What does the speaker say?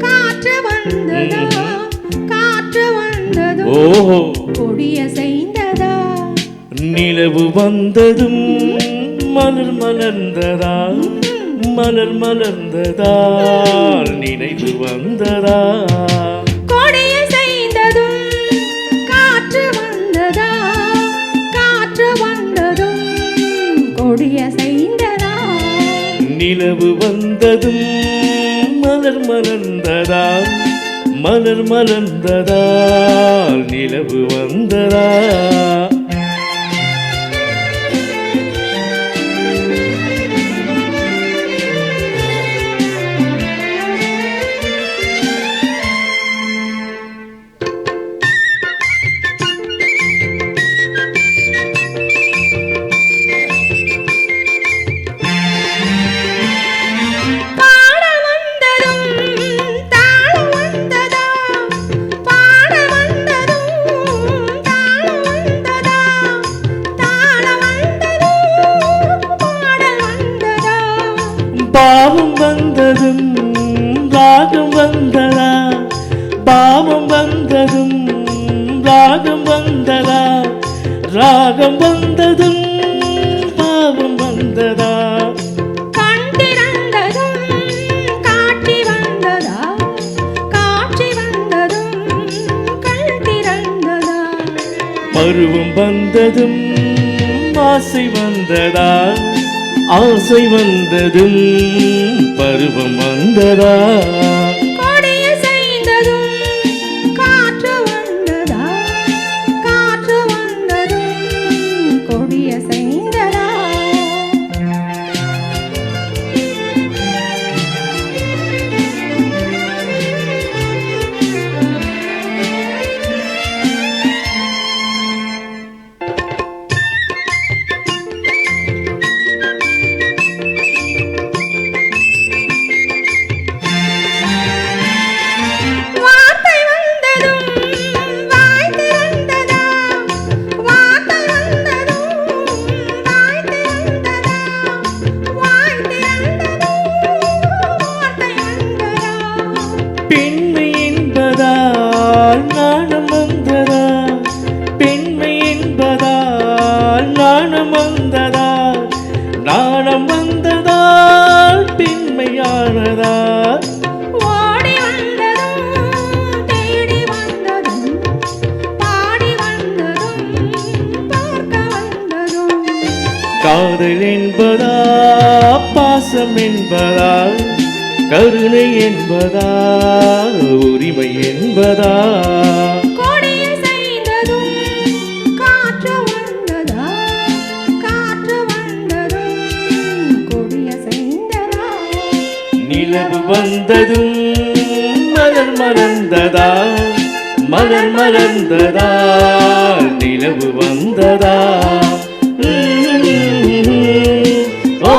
காற்று வந்ததா காற்று வந்ததோ கொடிய செய்ததா நிலவு வந்ததும் மலர் மலர்ந்ததா மலர் மலர்ந்ததா நினைவு வந்ததா கொடிய செய்ததும் காற்று வந்ததா காற்று வந்ததும் கொடிய செய்ததா நிலவு வந்ததும் மலர் மலர்ந்ததா மலர் மலர்ந்ததா நிலவு வந்ததா பாவம் வந்ததும் ராகம் வந்ததா பாவம் வந்ததும் ராகம் வந்ததா ராகம் வந்ததும் பாவம் வந்ததா கண் திறந்ததும் காட்சி வந்ததா காட்சி வந்ததும் கண் திறந்ததா பருவம் வந்ததும் ஆசை வந்ததா ஆசை வந்ததும் பருவம் வந்ததா கொடிய செய்ததும் காற்று வந்ததா காற்று வந்ததும் கொடிய செய்ததா பெண்மை என்பதால் நாணம் வந்ததா பெண்மை என்பதால் நாணம் வந்ததா நாணம் வந்ததால் பெண்மையானதா ஓடி வந்ததும் தேடி வந்ததும் பாடி வந்ததும் பார்க்க வந்ததும் காதல் என்பதா பாசம் என்பதா கருணை என்பதா உரிமை என்பதா கொடிய செய்ததும் காற்று வந்ததா காற்று வந்ததும் கொடிய செய்ததா நிலவு வந்ததும் மலர் மலர்ந்ததா மலர் மலர்ந்ததா நிலவு வந்ததா ஓ